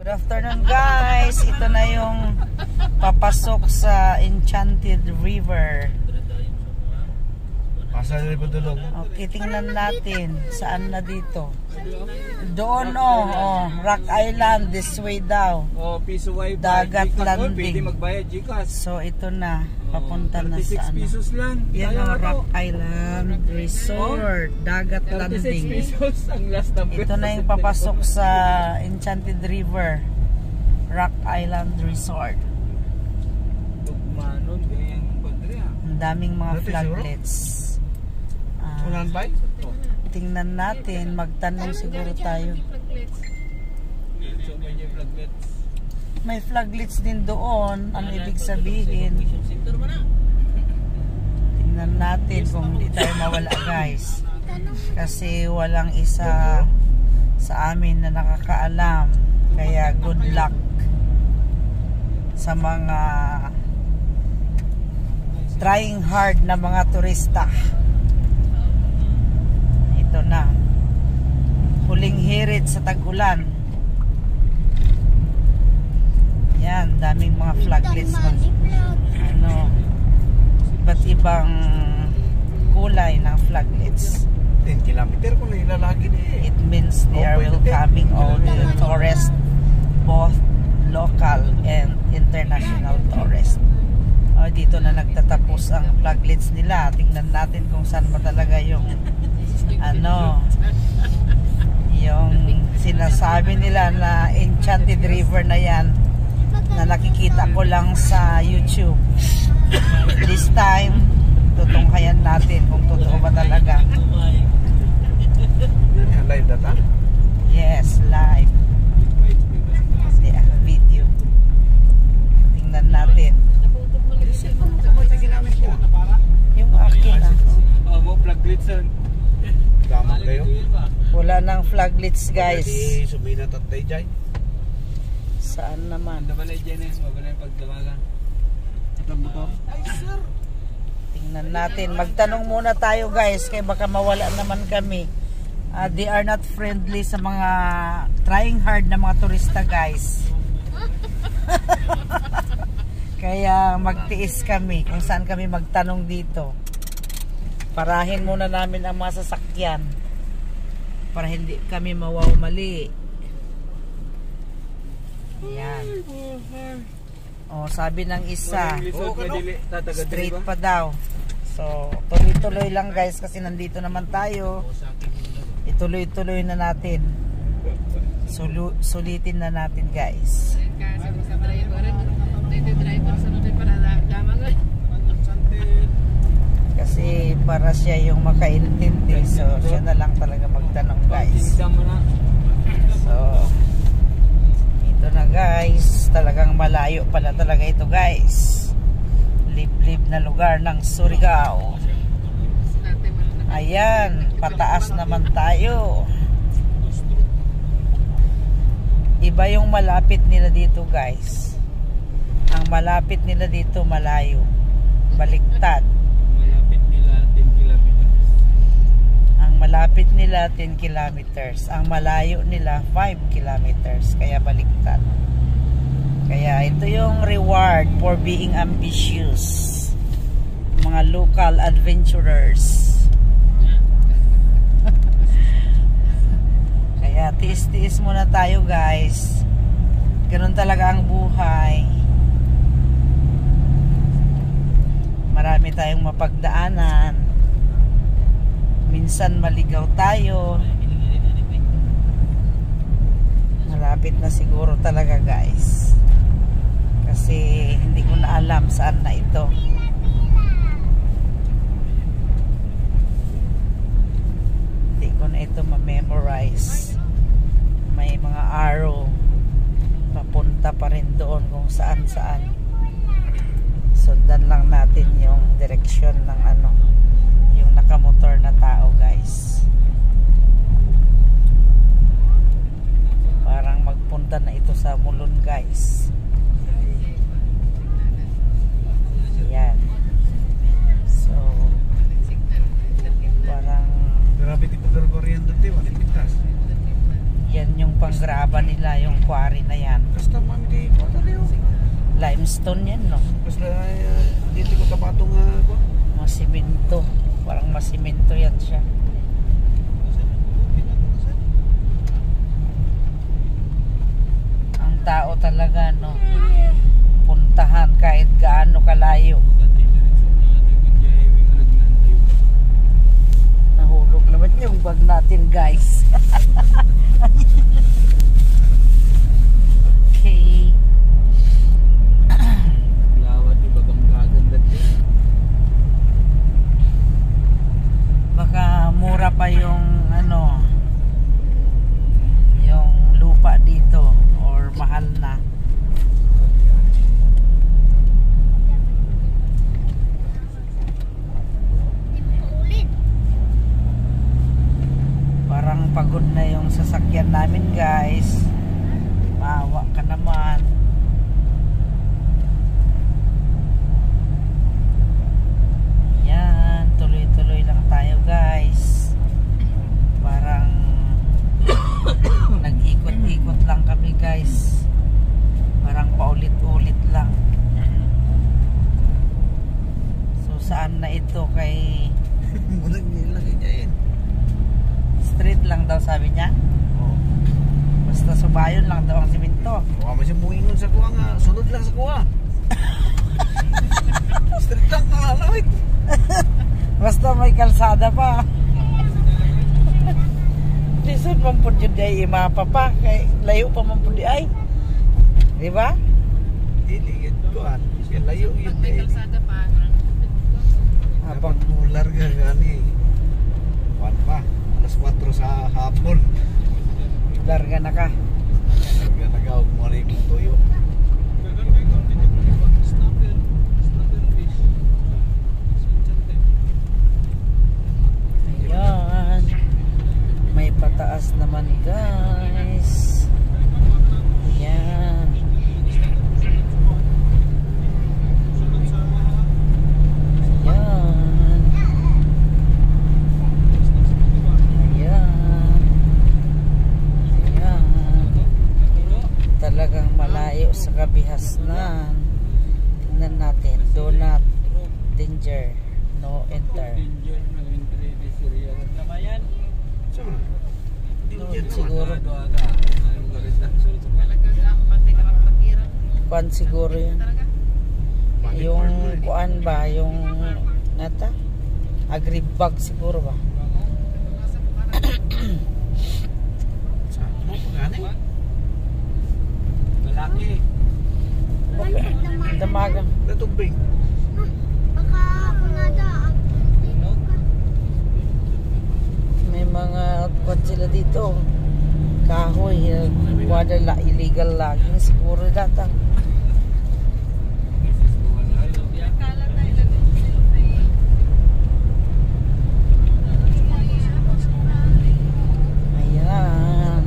Good afternoon guys, ito na yung papasok sa Enchanted River. Okay, tingnan natin saan na dito. Doon Rock Island, this way daw. Piso wifi, dagat landing. Pwede magbayad GCash. So ito na, papunta na sa 36 pesos lang. Yan ang Rock Island Resort, dagat landing. 36 pesos ang last number. Ito na yung papasok sa Enchanted River, Rock Island Resort. Tugmanon, ganyan country ah. Ang daming mga flaglets. Tingnan natin, magtanong siguro tayo. May flaglets din doon. Ang ibig sabihin, tingnan natin kung hindi tayo mawala guys, kasi walang isa sa amin na nakakaalam. Kaya good luck sa mga trying hard na mga turista. Ito na, huling hirit sa tag-ulan. Yan, daming mga flaglets ng iba't ibang kulay ng flaglets. 10 kilometer kung ilalagin It means they are welcoming all the tourists, both local and international tourists. Dito na nagtatapos ang flaglets nila. Tingnan natin kung saan ba talaga yung yung sinasabi nila na Enchanted River na yan, na nakikita ko lang sa YouTube. This time tutunghayan natin kung totoo ba talaga. Live data? Yes, live. Video. Tingnan natin. Yung akin flaglets yan. Tama kayo? Wala nang flaglets guys. Sumina tatay dyan. Saan naman? Nabalay dyan eh. Mabalay pagdamagan. Itang motor. Ay sir! Tingnan natin. Magtanong muna tayo guys, kaya baka mawala naman kami. They are not friendly sa mga trying hard na mga turista guys. Kaya magtiis kami kung saan kami magtanong dito. Parahin muna namin ang mga sasakyan para hindi kami mawawmali. Yan. Sabi ng isa, straight pa daw. So, tuloy-tuloy lang guys kasi nandito naman tayo. Ituloy-tuloy na natin. Sulitin na natin guys. Kasi para siya yung makaintindi, so siya na lang talaga magtanong guys. So ito na guys, talagang malayo pala talaga ito guys. Liblib na lugar ng Surigao. Ayan, pataas naman tayo. Iba yung malapit nila dito guys. Ang malapit nila dito malayo, baliktad. Malapit nila 10 kilometers. Ang malayo nila 5 kilometers. Kaya baliktad. Kaya ito yung reward for being ambitious. Mga local adventurers. Kaya tiis-tiis muna tayo guys. Ganun talaga ang buhay. Marami tayong mapagdaanan. Minsan maligaw tayo. Malapit na siguro talaga guys. Kasi hindi ko na alam saan na ito. Hindi ko na ito ma-memorize. May mga arrow papunta pa rin doon kung saan-saan. Sundan lang natin yung direksyon ng yung nakamotor na tao guys. Parang magpunta na ito sa Mulon guys. Yan. So parang grabe tipo Gregorian dati, wala pintas. yan yung panggraba nila, yung quarry na yan. limestone yan, no? Basta dito ko tapatong ko. Masimento. Parang masimento yan siya. Ang tao talaga, no? Puntahan kahit gaano kalayo. Nahulog naman yung bag natin, guys. Okay. Baka mura pa yung ano, yung lupa dito or mahal na. Parang pagod na yung sasakyan namin, guys. Maawa ka naman. Yan, tuloy-tuloy lang tayo, guys. Parang nag-ikot-ikot lang kami, guys. Parang paulit-ulit lang. So saan na ito kay Munag nilagay niya yun. street lang daw, sabi niya. Oo. Basta subayon lang daw ang simento. Huwag mo siya muingon sa kuha nga. Sunod lang sa kuha. Street lang kalalawit. Basta may kalsada pa. Lisod man po dyan ay imapa pa. Kay layo pa man po di ay. Di ba? Dili, yun kuhan. Kaya layo yun eh. Habang Dapat mo larga gani. Kuhan pa. Alas 4 sa hapon. larga na ka. Larga nag-aog mo rin yung tuyo. Ayan. May pataas naman, guys. Ayan. Ayan. Ayan. Ayan. Talagang malayo sa kabihasnan. Tingnan natin. Do not danger. No enter. Saan? Hindi Doon dyan siguro. Kuan siguro yun. Yung kuan ba? Yung nata? Agribag siguro ba? Saan mo pa gani? Malaki. Damagang. Natubing. Baka ako na daan. May mga kuan sila dito. Kahoy. Wala illegal logging siguro data. Ayan.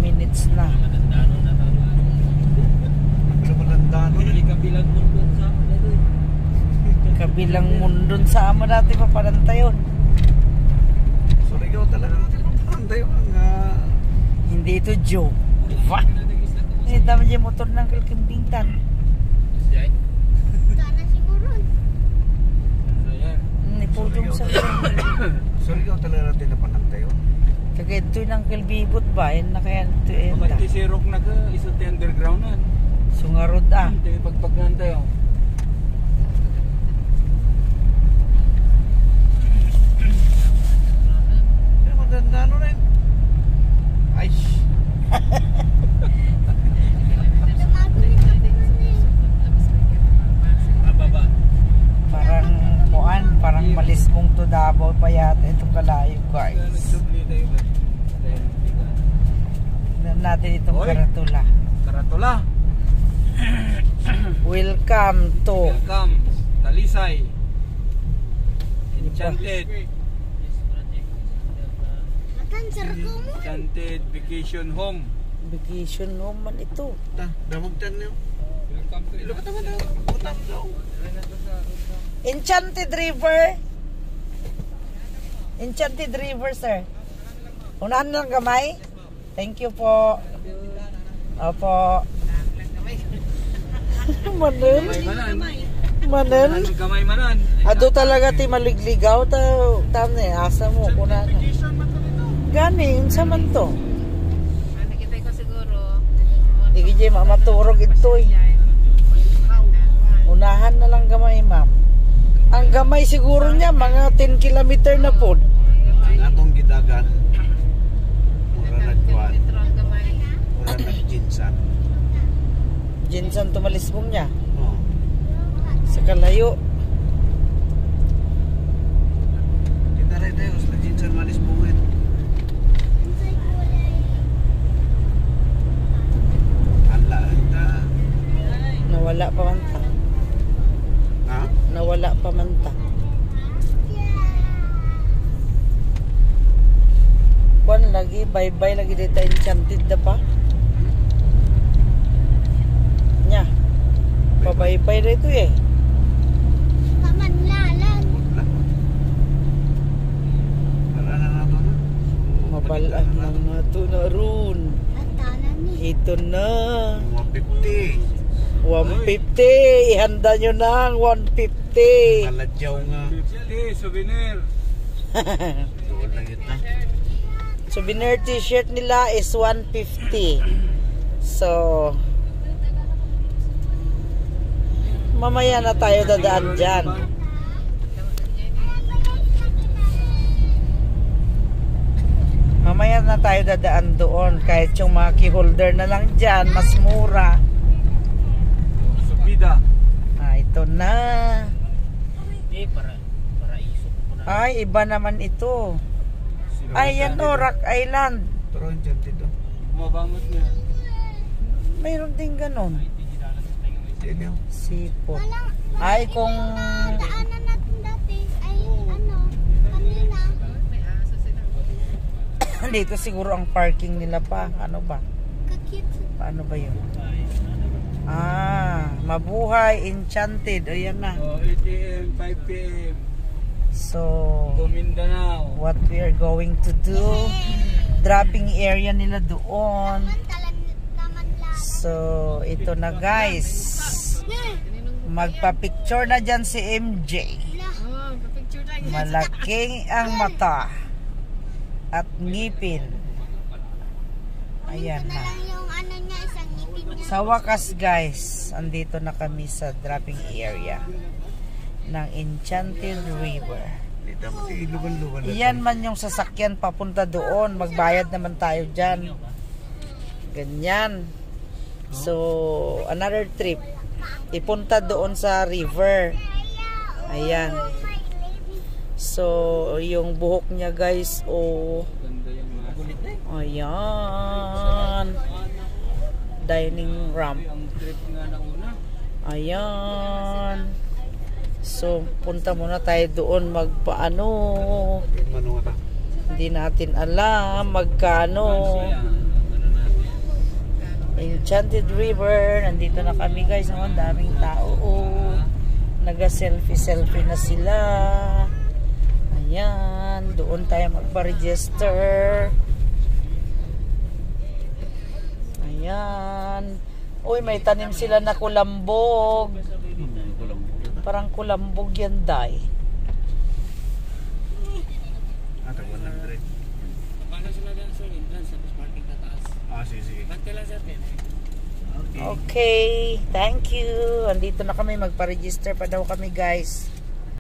Minutes na. Ano mo nandano na? Kabilang mundo sa Kabilang mundon sa amo dati pa parantayon. So ikaw talagang tinutang tayo ang Hindi ito joke. Diba? Hindi dami dyan motor ng kalkimbingtan. Sana siguro. Nipudong sa so ikaw talaga natin napanang tayo. kaya ito ng kalbibot ba? Yan na kaya ito enta. Magkisirok na ka, isa tayo underground na. Sungarod ah. Tayo pagpagnan tayo. Ano magandano rin? Ay, Ababa. Parang kuan, parang malismong to Davao pa yata itong kalayo, guys. Nagsubli tayo ba? Tignan natin itong Oy. karatula. Karatula. Welcome to Welcome. Talisay. Enchanted. Cancer ko mo. Enchanted Vacation Home. vacation home man ito. damagtan niyo. Welcome to Ilo ka naman daw. Utang daw. Enchanted River. Enchanted River, sir. Unahan lang gamay. Thank you po. Opo. Manen. Manen. Kamay manan. Ado talaga ti maligligaw ta tane asa mo kuna. Gani unsa man to? Nakita ko siguro. Igi jay maturog ito eh. Unahan na lang gamay, ma'am. Ang gamay siguro niya mga 10 kilometer na po. Ang atong gidagan. Mura nagkuhan. Metro ang gamay. Mura nag-jinsan. Jinsan tumalisbong niya Oh. sa kalayo. Kita rin tayo sa jinsan malis bungit. Ala, ita. Nawala pa man ta. Ha? Nawala pa man ta. Kuan lagi, bye-bye lagi dito enchanted na pa. Nya. Pa-bye-bye dito eh. Pamanlalan. Wala. Wala na nato na. Mabalaan lang nato na ron. Ang tanan ni. Ito na. 150. 150. Ihanda nyo na ang 150. Maladyaw nga. 50 souvenir. Doon lang ito. Souvenir t-shirt nila is 150. So, mamaya na tayo dadaan dyan. Mamaya na tayo dadaan doon. Kahit yung mga key holder na lang dyan, mas mura. Subida. Ah, ito na. Para iso ko na. Ay, iba naman ito. Ay, yan o, Rock Island. Pero dyan dito. Mabangot niya. Mayroon din ganon. Dito. Sipot. Ay, kung... Daanan natin dati ay ano, kanina. Dito siguro ang parking nila pa. Ano ba? Kakit. Paano ba yun? Ah, Mabuhay Enchanted. Ayan na. 8 AM, 5 PM. So, Mindanao. what we are going to do, dropping area nila doon. Taman lang. So, ito na guys. Magpa-picture na dyan si MJ. Oh, picture tayo. Malaking ang mata at ngipin. Ayan na. Lang yung ano niya, isang ngipin niya. Sa wakas guys, andito na kami sa dropping area ng Enchanted River. Dito mo ilugan-lugan. Iyan man yung sasakyan papunta doon. Magbayad naman tayo dyan. Ganyan. So, another trip. Ipunta doon sa river. Ayan. So, yung buhok niya guys, oh. Ayan. Dining ramp. Ang trip nga na una. Ayan. So, punta muna tayo doon magpaano. Manuwa na. Hindi natin alam magkano. Enchanted River. Nandito na kami guys. Ang daming tao. Oh. Naga-selfie-selfie na sila. Ayan. Doon tayo magpa-register. Ayan. Uy, may tanim sila na kulambog. Parang kulambog yan, day. Ata 100. Paano sila dyan sa entrance sa parking tataas? Ah, sige. Ba't kailan sa atin? Okay, thank you. Andito na kami, magpa-register pa daw kami guys.